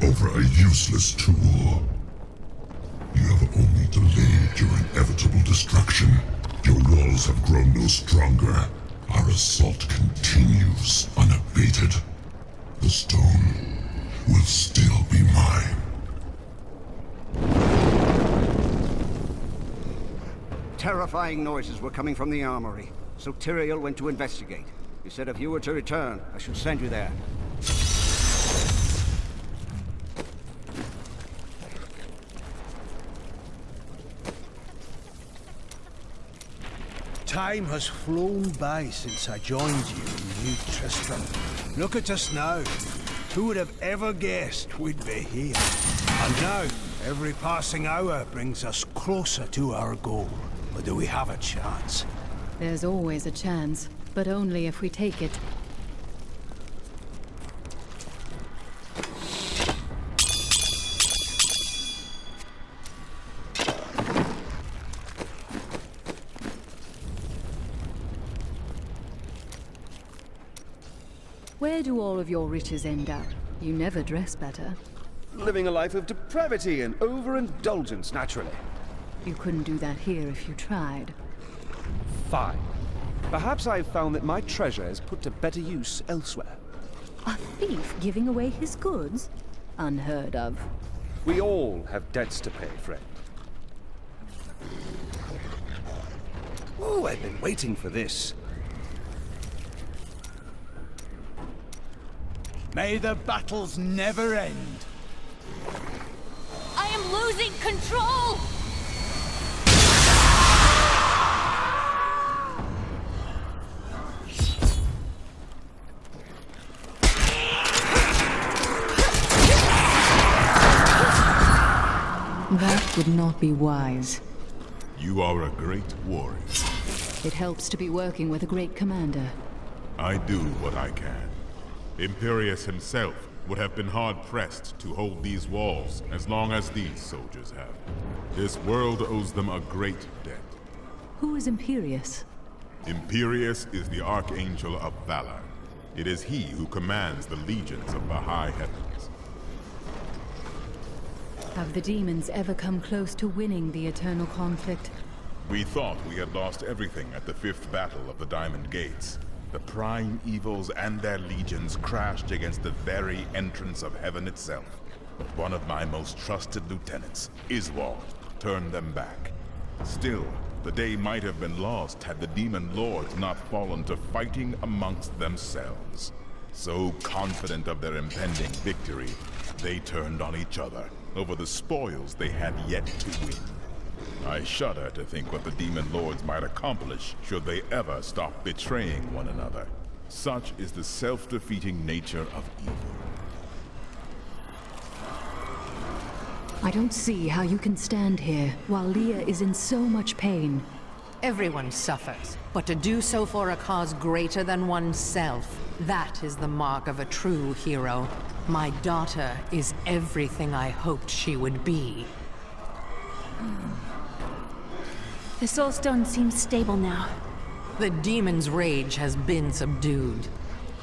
over a useless tool. You have only delayed your inevitable destruction. Your walls have grown no stronger. Our assault continues unabated. The stone will still be mine. Terrifying noises were coming from the armory, so Tyrael went to investigate. He said if you were to return, I should send you there. Time has flown by since I joined you in New Tristram. Look at us now. Who would have ever guessed we'd be here? And now, every passing hour brings us closer to our goal. But do we have a chance? There's always a chance, but only if we take it. Where do all of your riches end up? You never dress better. Living a life of depravity and overindulgence, naturally. You couldn't do that here if you tried. Fine. Perhaps I've found that my treasure is put to better use elsewhere. A thief giving away his goods? Unheard of. We all have debts to pay, friend. Oh, I've been waiting for this. May the battles never end. I am losing control! That would not be wise. You are a great warrior. It helps to be working with a great commander. I do what I can. Imperius himself would have been hard-pressed to hold these walls as long as these soldiers have. This world owes them a great debt. Who is Imperius? Imperius is the Archangel of Valor. It is he who commands the legions of the high heavens. Have the demons ever come close to winning the eternal conflict? We thought we had lost everything at the 5th battle of the Diamond Gates. The prime evils and their legions crashed against the very entrance of heaven itself. But one of my most trusted lieutenants, Iswald, turned them back. Still, the day might have been lost had the demon lords not fallen to fighting amongst themselves. So confident of their impending victory, they turned on each other over the spoils they had yet to win. I shudder to think what the demon lords might accomplish should they ever stop betraying one another. Such is the self-defeating nature of evil. I don't see how you can stand here while Leah is in so much pain. Everyone suffers, but to do so for a cause greater than oneself, that is the mark of a true hero. My daughter is everything I hoped she would be. The Soul Stone seems stable now. The demon's rage has been subdued.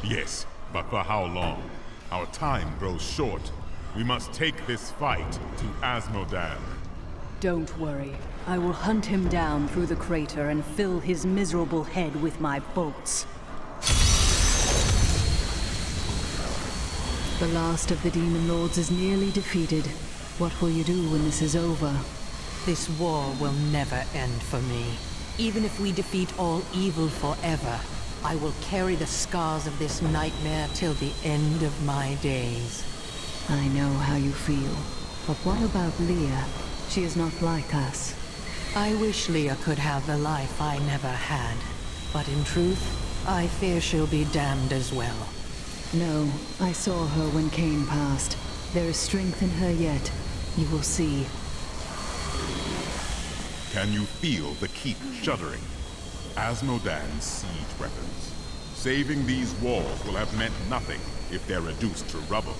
Yes, but for how long? Our time grows short. We must take this fight to Asmodan. Don't worry. I will hunt him down through the crater and fill his miserable head with my bolts. The last of the demon lords is nearly defeated. What will you do when this is over? This war will never end for me. Even if we defeat all evil forever, I will carry the scars of this nightmare till the end of my days. I know how you feel. But what about Leah? She is not like us. I wish Leah could have the life I never had. But in truth, I fear she'll be damned as well. No, I saw her when Cain passed. There is strength in her yet. You will see. Can you feel the keep shuddering? Asmodan's siege weapons. Saving these walls will have meant nothing if they're reduced to rubble.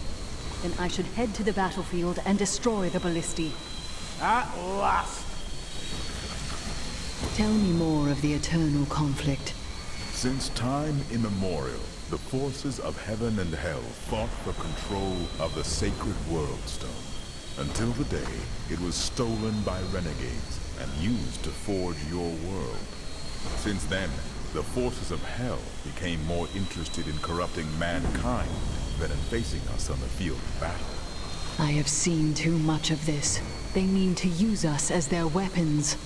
Then I should head to the battlefield and destroy the ballistae. At last! Tell me more of the eternal conflict. Since time immemorial, the forces of heaven and hell fought for control of the sacred World Stone, until the day it was stolen by renegades and used to forge your world. Since then, the forces of hell became more interested in corrupting mankind than in facing us on the field of battle. I have seen too much of this. They mean to use us as their weapons.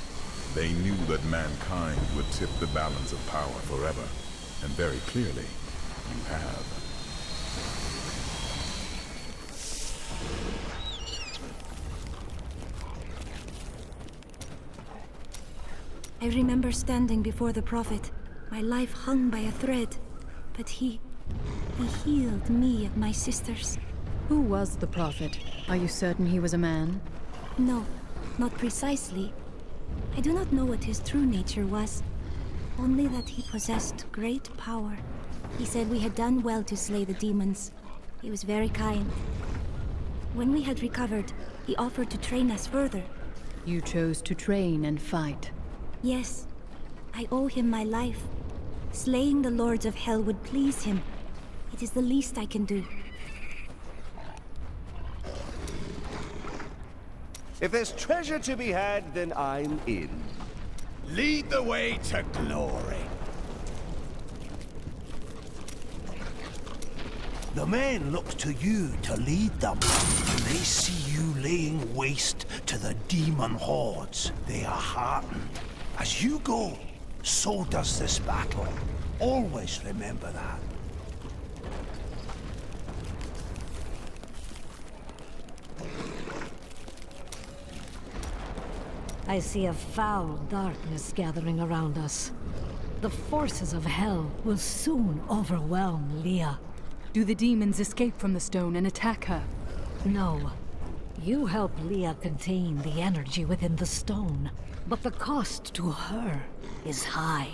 They knew that mankind would tip the balance of power forever, and very clearly, you have. I remember standing before the Prophet, my life hung by a thread, but he healed me and my sisters. Who was the Prophet? Are you certain he was a man? No, not precisely. I do not know what his true nature was, only that he possessed great power. He said we had done well to slay the demons. He was very kind. When we had recovered, he offered to train us further. You chose to train and fight. Yes, I owe him my life. Slaying the lords of hell would please him. It is the least I can do. If there's treasure to be had, then I'm in. Lead the way to glory. The men look to you to lead them. When they see you laying waste to the demon hordes, they are heartened. As you go, so does this battle. Always remember that. I see a foul darkness gathering around us. The forces of hell will soon overwhelm Leah. Do the demons escape from the stone and attack her? No. You help Leah contain the energy within the stone, but the cost to her is high.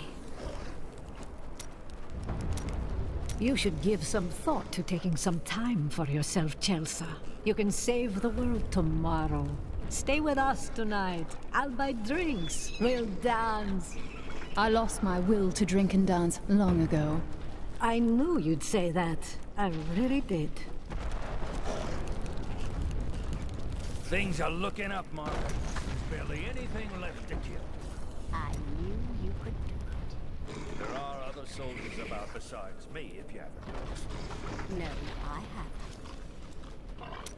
You should give some thought to taking some time for yourself, Chelsea. You can save the world tomorrow. Stay with us tonight. I'll buy drinks. We'll dance. I lost my will to drink and dance long ago. I knew you'd say that. I really did. Things are looking up, Mark. There's barely anything left to kill. I knew you could do it. There are other soldiers about besides me, if you haven't noticed. No, I haven't.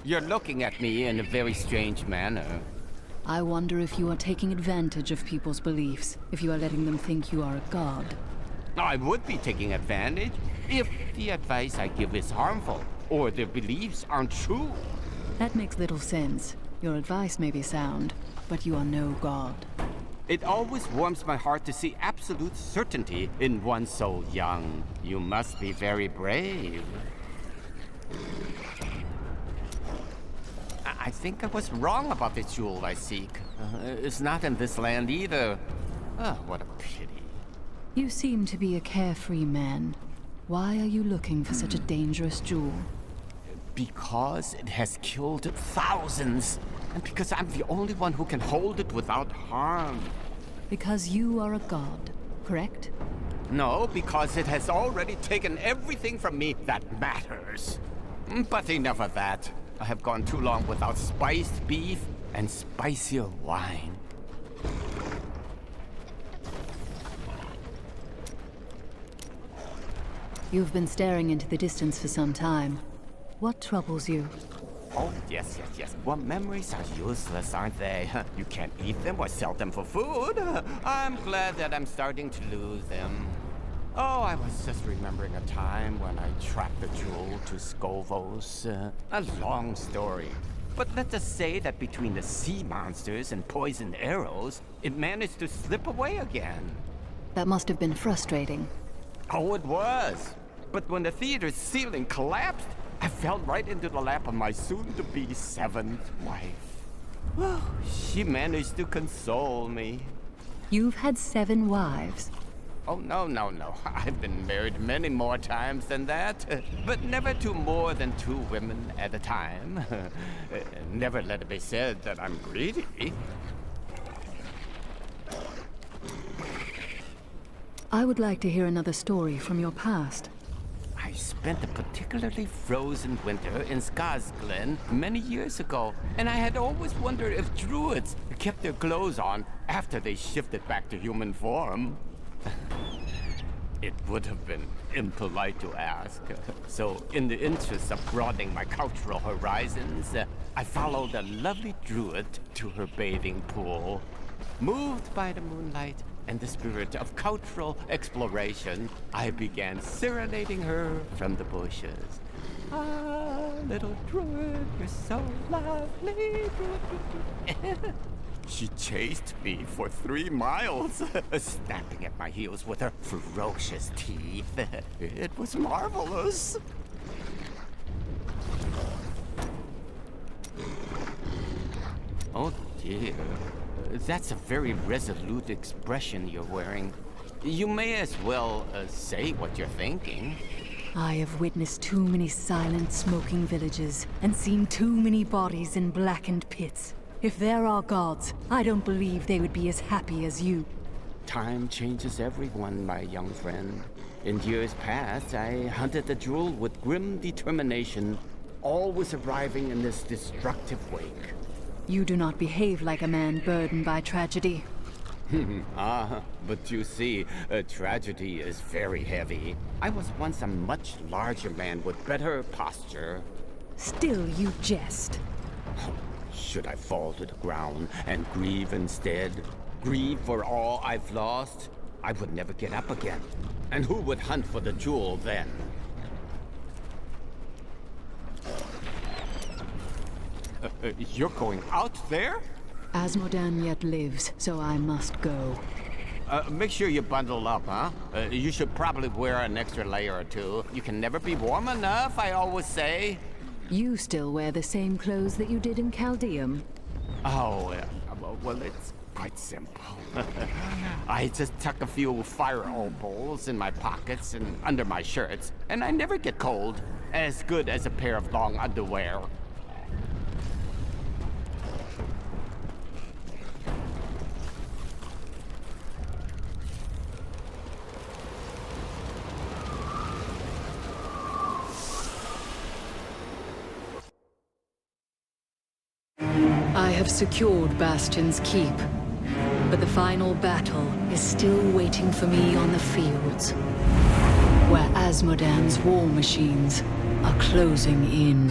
You're looking at me in a very strange manner. I wonder if you are taking advantage of people's beliefs, if you are letting them think you are a god. I would be taking advantage if the advice I give is harmful, or their beliefs aren't true. That makes little sense. Your advice may be sound, but you are no god. It always warms my heart to see absolute certainty in one so young. You must be very brave. I think I was wrong about the jewel I seek. It's not in this land either. Oh, what a pity. You seem to be a carefree man. Why are you looking for such a dangerous jewel? Because it has killed thousands. And because I'm the only one who can hold it without harm. Because you are a god, correct? No, because it has already taken everything from me that matters. But enough of that. I have gone too long without spiced beef and spicier wine. You've been staring into the distance for some time. What troubles you? Oh, yes. Well, memories are useless, aren't they? You can't eat them or sell them for food. I'm glad that I'm starting to lose them. Oh, I was just remembering a time when I tracked the jewel to Skovos. A long story. But let's just say that between the sea monsters and poisoned arrows, it managed to slip away again. That must have been frustrating. Oh, it was. But when the theater's ceiling collapsed, I fell right into the lap of my soon-to-be seventh wife. She managed to console me. You've had 7 wives. Oh, no. I've been married many more times than that. But never to more than 2 women at a time. Never let it be said that I'm greedy. I would like to hear another story from your past. I spent a particularly frozen winter in Skarsglen many years ago, and I had always wondered if druids kept their clothes on after they shifted back to human form. It would have been impolite to ask. So, in the interest of broadening my cultural horizons, I followed a lovely druid to her bathing pool. Moved by the moonlight and the spirit of cultural exploration, I began serenading her from the bushes. Ah, little druid, you're so lovely. She chased me for 3 miles, snapping at my heels with her ferocious teeth. It was marvelous. Oh dear. That's a very resolute expression you're wearing. You may as well say what you're thinking. I have witnessed too many silent, smoking villages, and seen too many bodies in blackened pits. If there are gods, I don't believe they would be as happy as you. Time changes everyone, my young friend. In years past, I hunted the jewel with grim determination, always arriving in this destructive wake. You do not behave like a man burdened by tragedy. But you see, tragedy is very heavy. I was once a much larger man with better posture. Still, you jest. Should I fall to the ground and grieve instead? Grieve for all I've lost? I would never get up again. And who would hunt for the jewel then? You're going out there? Asmodan yet lives, so I must go. Make sure you bundle up, huh? You should probably wear an extra layer or two. You can never be warm enough, I always say. You still wear the same clothes that you did in Chaldeum? Oh, well, it's quite simple. I just tuck a few fire opals in my pockets and under my shirts, and I never get cold. As good as a pair of long underwear. I have secured Bastion's keep, but the final battle is still waiting for me on the fields, where Asmodan's war machines are closing in.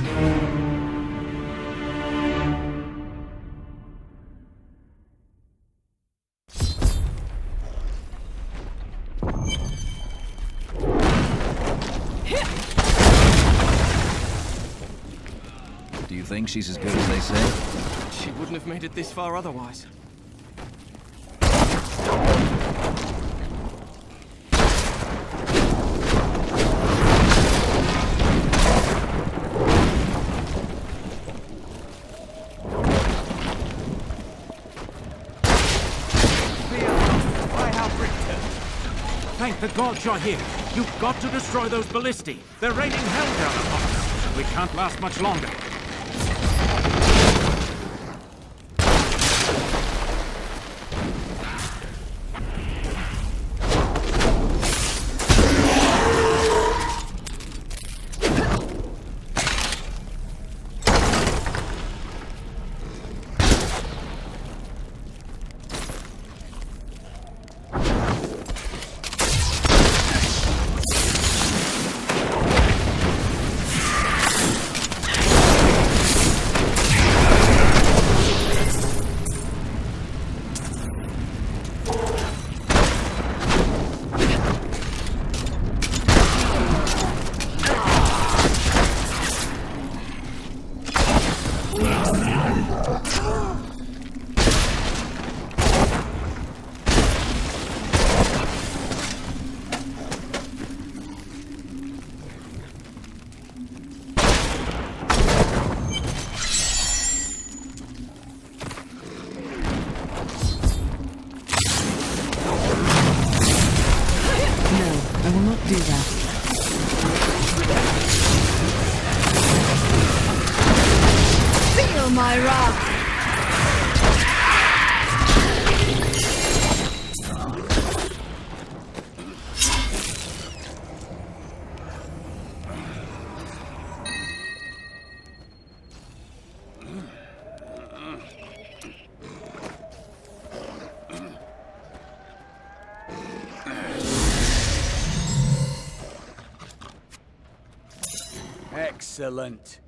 Do you think she's as good as they say? She wouldn't have made it this far otherwise. Thank the gods you're here. You've got to destroy those ballistae. They're raining hell down upon us. We can't last much longer. Excellent.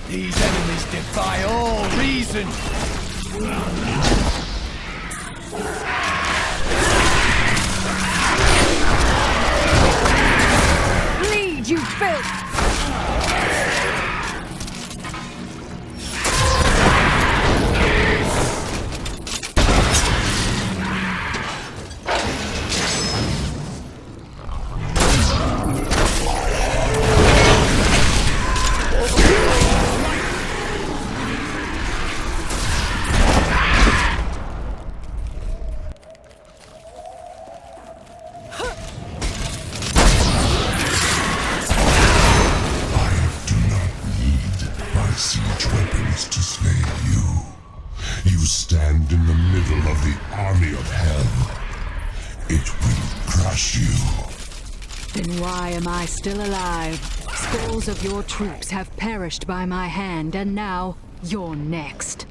These enemies defy all reason! Bleed, you filth! siege weapons to slay you. You stand in the middle of the army of hell. It will crush you. Then why am I still alive? Scores of your troops have perished by my hand, and now you're next.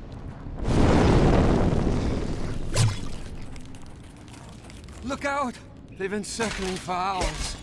Look out! They've been circling for hours.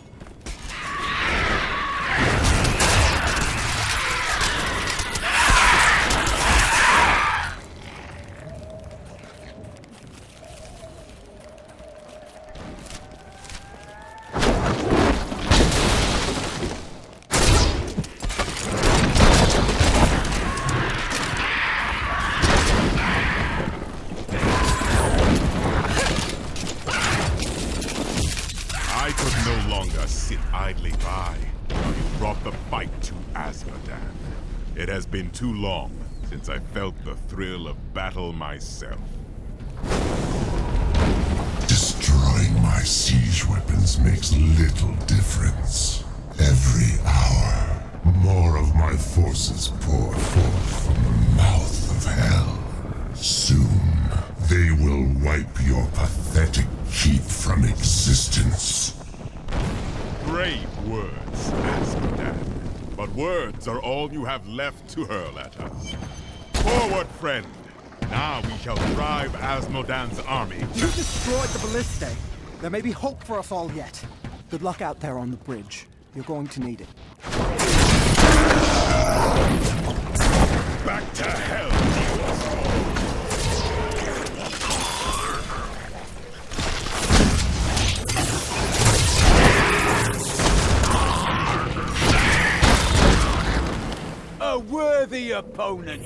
I could no longer sit idly by while you brought the fight to Azmodan. It has been too long since I felt the thrill of battle myself. Destroying my siege weapons makes little difference. Every hour, more of my forces pour forth from the mouth of hell. Soon, they will wipe your pathetic keep from existence. Brave words, Azmodan. But words are all you have left to hurl at us. Forward, friend! Now we shall drive Azmodan's army. You destroyed the ballista. There may be hope for us all yet. Good luck out there on the bridge. You're going to need it. Back to hell, A worthy opponent!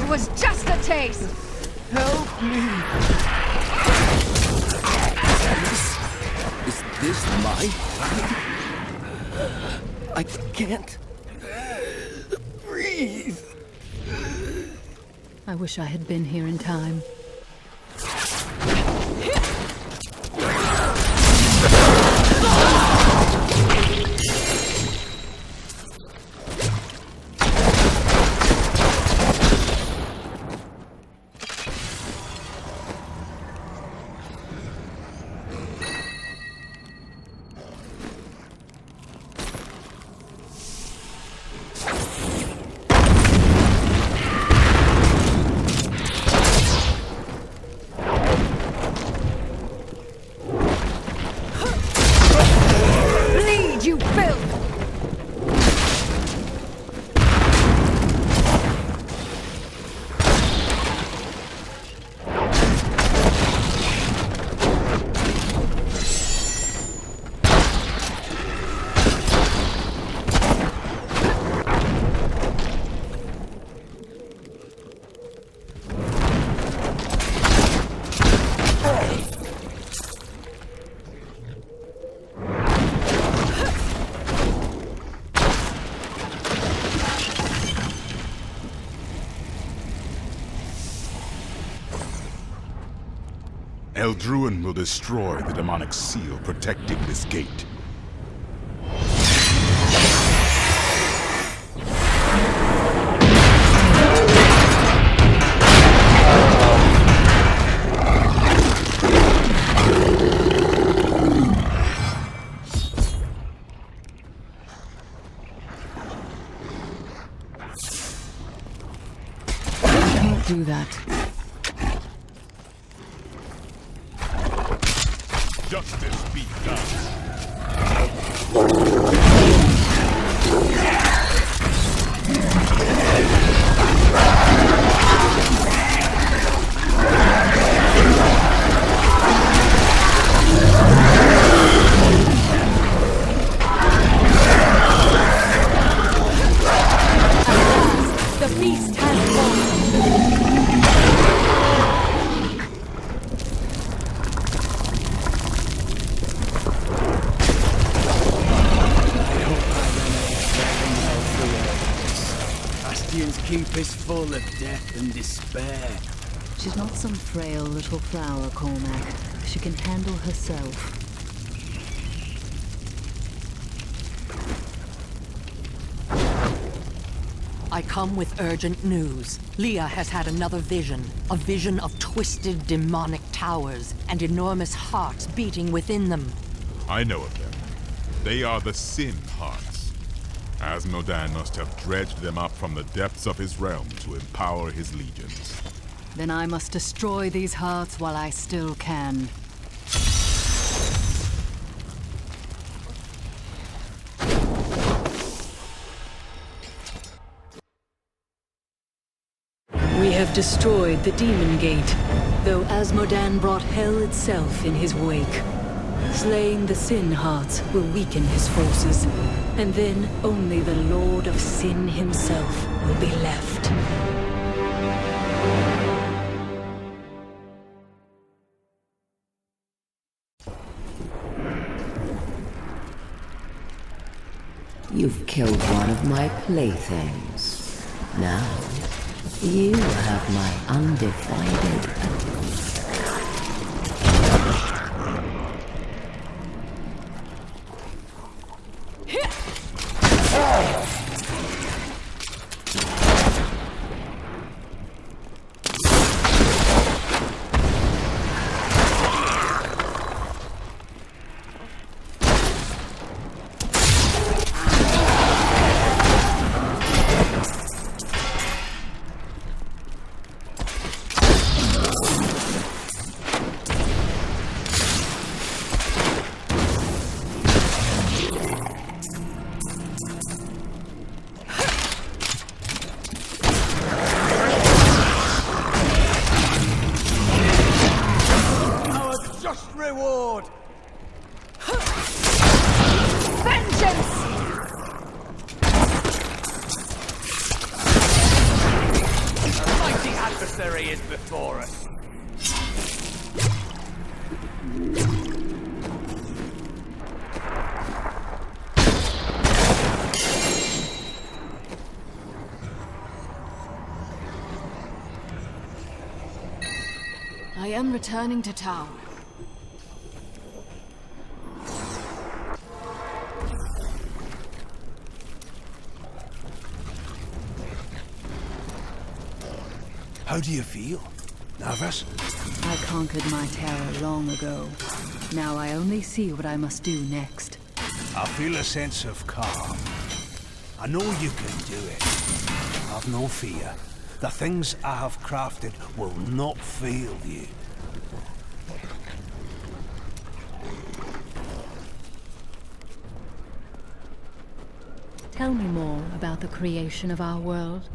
Was just a taste! Help me! Is this my fight? I can't breathe. I wish I had been here in time. Eldruin will destroy the demonic seal protecting this gate. Can't do that. Justice be done. The beast has won. Bastion's keep is full of death and despair. She's not some frail little flower, Cormac. She can handle herself. I come with urgent news. Leah has had another vision. A vision of twisted demonic towers and enormous hearts beating within them. I know of them. They are the Sin Hearts. Asmodan must have dredged them up from the depths of his realm to empower his legions. Then I must destroy these hearts while I still can. We have destroyed the Demon Gate, though Asmodan brought hell itself in his wake. Slaying the Sin Hearts will weaken his forces, and then only the Lord of Sin himself will be left. You've killed one of my playthings. Now, you have my undivided reward! Vengeance! A mighty adversary is before us. I am returning to town. How do you feel? Nervous? I conquered my terror long ago. Now I only see what I must do next. I feel a sense of calm. I know you can do it. Have no fear. The things I have crafted will not fail you. Tell me more about the creation of our world.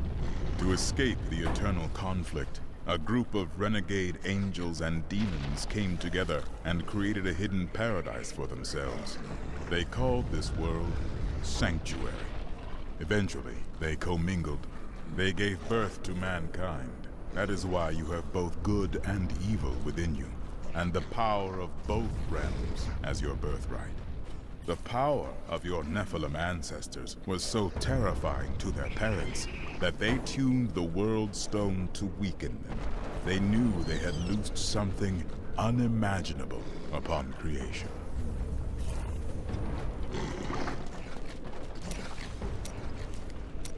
To escape the eternal conflict, a group of renegade angels and demons came together and created a hidden paradise for themselves. They called this world Sanctuary. Eventually, they commingled. They gave birth to mankind. That is why you have both good and evil within you, and the power of both realms as your birthright. The power of your Nephilim ancestors was so terrifying to their parents that they tuned the World Stone to weaken them. They knew they had loosed something unimaginable upon creation.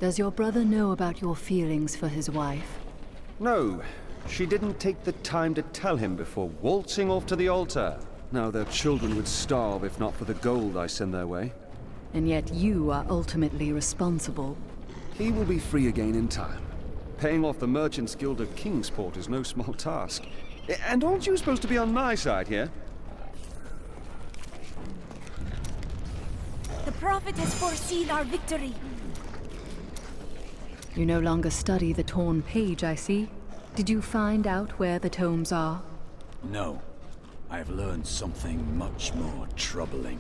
Does your brother know about your feelings for his wife? No, she didn't take the time to tell him before waltzing off to the altar. Now their children would starve if not for the gold I send their way. And yet you are ultimately responsible. He will be free again in time. Paying off the Merchants Guild of Kingsport is no small task. And aren't you supposed to be on my side here? The Prophet has foreseen our victory. You no longer study the torn page, I see. Did you find out where the tomes are? No. I have learned something much more troubling.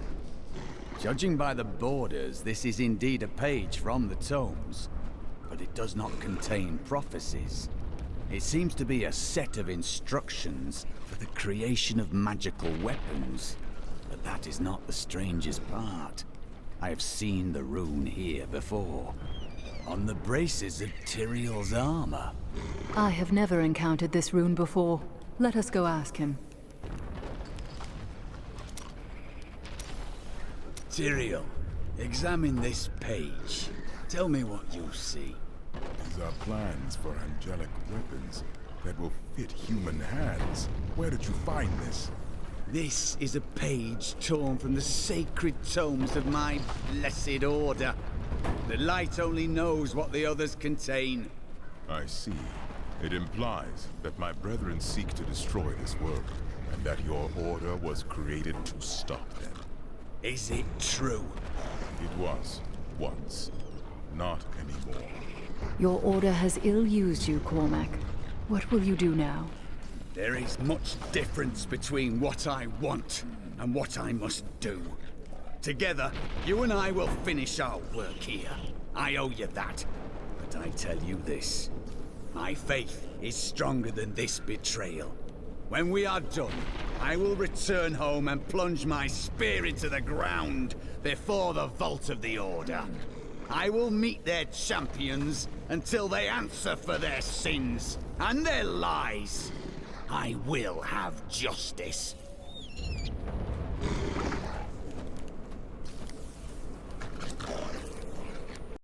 Judging by the borders, this is indeed a page from the tomes, but it does not contain prophecies. It seems to be a set of instructions for the creation of magical weapons. But that is not the strangest part. I have seen the rune here before, on the braces of Tyrael's armor. I have never encountered this rune before. Let us go ask him. Tyrael, examine this page. Tell me what you see. These are plans for angelic weapons that will fit human hands. Where did you find this? This is a page torn from the sacred tomes of my blessed order. The light only knows what the others contain. I see. It implies that my brethren seek to destroy this world, and that your order was created to stop them. Is it true? It was, once. Not anymore. Your order has ill-used you, Cormac. What will you do now? There is much difference between what I want and what I must do. Together, you and I will finish our work here. I owe you that. But I tell you this. My faith is stronger than this betrayal. When we are done, I will return home and plunge my spear into the ground before the vault of the Order. I will meet their champions until they answer for their sins and their lies. I will have justice.